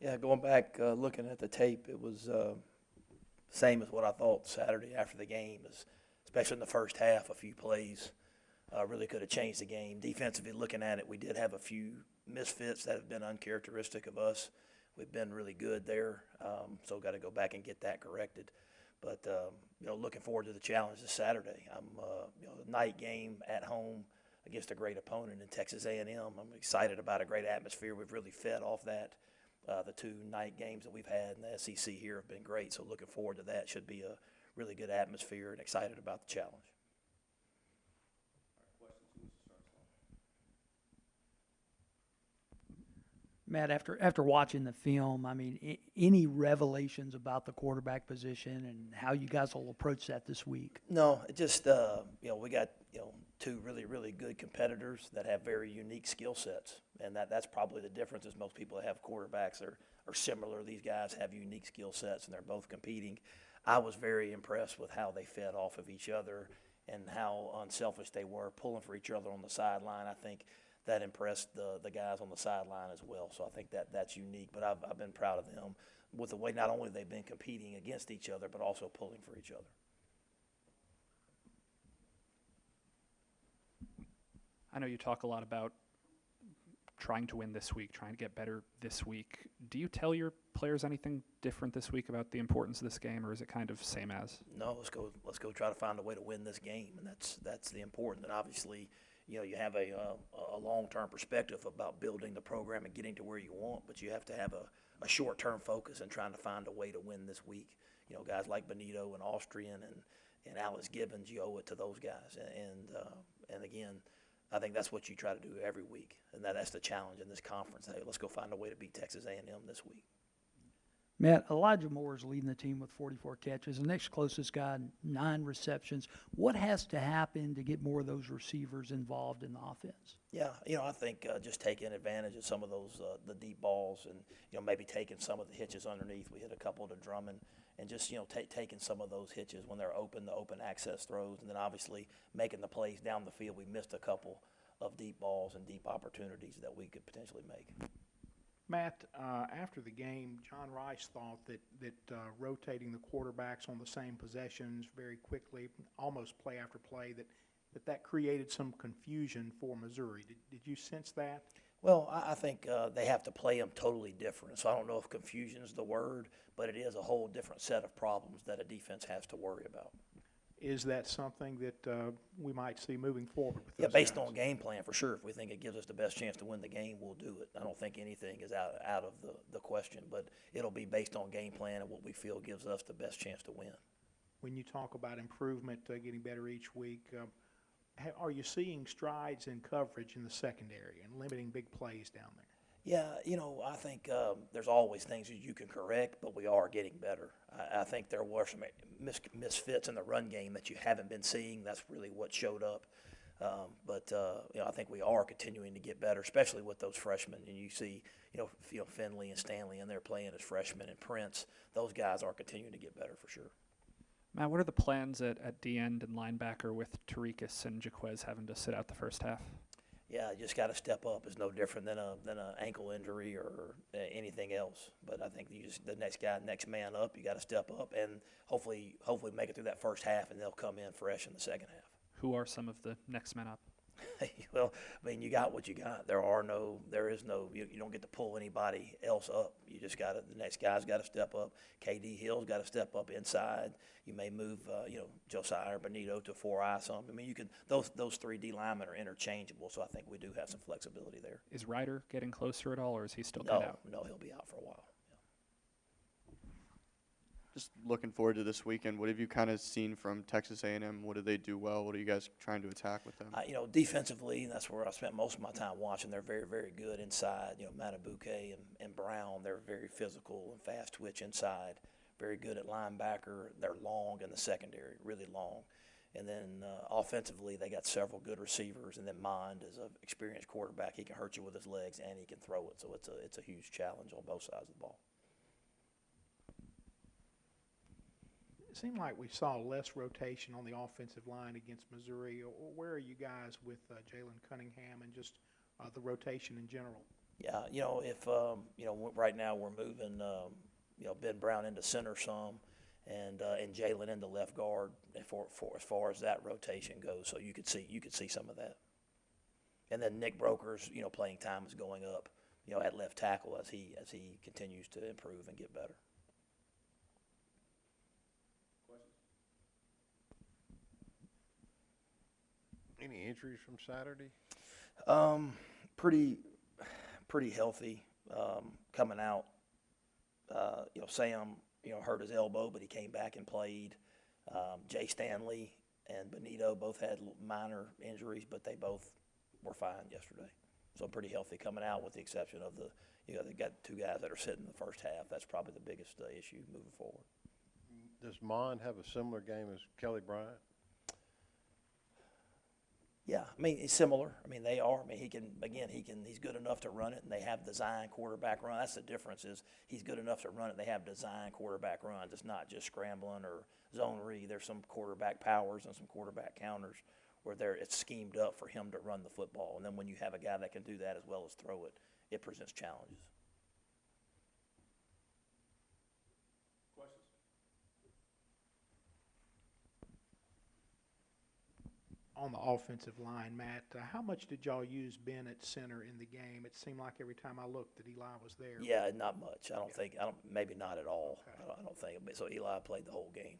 Yeah, going back, looking at the tape, it was same as what I thought Saturday after the game, especially in the first half, a few plays really could have changed the game. Defensively, looking at it, we did have a few misfits that have been uncharacteristic of us. We've been really good there, so got to go back and get that corrected. But looking forward to the challenge this Saturday. The night game at home against a great opponent in Texas A&M. I'm excited about a great atmosphere. We've really fed off that. The two night games that we've had in the SEC here have been great, so looking forward to that. Should be a really good atmosphere and excited about the challenge. Matt, after watching the film, I mean, any revelations about the quarterback position and how you guys will approach that this week? No, it just we got two really good competitors that have very unique skill sets, and that's probably the difference. Is most people that have quarterbacks are similar. These guys have unique skill sets, and they're both competing. I was very impressed with how they fed off of each other and how unselfish they were, pulling for each other on the sideline. I think that impressed the guys on the sideline as well. So I think that's unique. But I've been proud of them with the way not only they've been competing against each other, but also pulling for each other. I know you talk a lot about trying to win this week, trying to get better this week. Do you tell your players anything different this week about the importance of this game, or is it kind of same as? No, let's go try to find a way to win this game, and that's the important. And obviously, you have a long-term perspective about building the program and getting to where you want, but you have to have a short-term focus and trying to find a way to win this week. Guys like Benito and Austrian and Alex Gibbons, you owe it to those guys. And again, I think that's what you try to do every week, and that's the challenge in this conference. Hey, let's go find a way to beat Texas A&M this week. Matt, Elijah Moore is leading the team with 44 catches. The next closest guy, 9 receptions. What has to happen to get more of those receivers involved in the offense? Yeah, I think just taking advantage of some of those the deep balls and maybe taking some of the hitches underneath. We hit a couple to Drummond, and just taking some of those hitches when they're open, the open access throws, and then obviously making the plays down the field. We missed a couple of deep balls and deep opportunities that we could potentially make. Matt, after the game, John Rice thought that rotating the quarterbacks on the same possessions very quickly, almost play after play, that created some confusion for Missouri. Did you sense that? Well, I think they have to play them totally different. So I don't know if confusion is the word, but it is a whole different set of problems that a defense has to worry about. Is that something that we might see moving forward with Yeah, those based guys? on game plan, for sure. If we think it gives us the best chance to win the game, we'll do it. I don't think anything is out of the question, but it'll be based on game plan and what we feel gives us the best chance to win. When you talk about improvement, getting better each week, are you seeing strides in coverage in the secondary and limiting big plays down there? Yeah, I think there's always things that you can correct, but we are getting better. I think there were some misfits in the run game that you haven't been seeing. That's really what showed up. But I think we are continuing to get better, especially with those freshmen. And you see, Finley and Stanley in there playing as freshmen, and Prince. Those guys are continuing to get better for sure. Matt, what are the plans at D-end and linebacker with Tarikas and Jaquez having to sit out the first half? Yeah, you just got to step up. It's no different than an ankle injury or anything else. But I think the next man up. You got to step up and hopefully make it through that first half, and they'll come in fresh in the second half. Who are some of the next men up? Well, I mean, you got what you got. There is no. You don't get to pull anybody else up. You just got to. The next guy's got to step up. KD Hill's got to step up inside. You may move, Josiah or Benito to 4-eye something. I mean, you can. Those 3 D linemen are interchangeable, so I think we do have some flexibility there. Is Ryder getting closer at all, or is he still cut out? No, he'll be out for a while. Just looking forward to this weekend. What have you kind of seen from Texas A&M? What do they do well? What are you guys trying to attack with them? Defensively, that's where I spent most of my time watching. They're very, very good inside. Matabuke and Brown, they're very physical and fast twitch inside. Very good at linebacker. They're long in the secondary, really long. And then offensively, they got several good receivers. And then Mond is an experienced quarterback. He can hurt you with his legs and he can throw it. So it's a huge challenge on both sides of the ball. It seemed like we saw less rotation on the offensive line against Missouri. Where are you guys with Jalen Cunningham and just the rotation in general? Yeah, if, right now we're moving, Ben Brown into center some and Jalen into left guard as far as that rotation goes. So you could see some of that. And then Nick Broker's, playing time is going up, at left tackle as he continues to improve and get better. Any injuries from Saturday? Pretty healthy, coming out. Sam, hurt his elbow, but he came back and played. Jay Stanley and Benito both had minor injuries, but they both were fine yesterday. So pretty healthy coming out, with the exception of they got two guys that are sitting in the first half. That's probably the biggest issue moving forward. Does Mond have a similar game as Kelly Bryant? Yeah, I mean, it's similar. I mean, they are. I mean, he's good enough to run it, and they have design quarterback run. That's the difference, is he's good enough to run it. They have design quarterback runs. It's not just scrambling or zone read. There's some quarterback powers and some quarterback counters where it's schemed up for him to run the football. And then when you have a guy that can do that as well as throw it, it presents challenges. On the offensive line, Matt, how much did y'all use Ben at center in the game? It seemed like every time I looked that Eli was there. Yeah, not much. Maybe not at all. I don't think. So Eli played the whole game.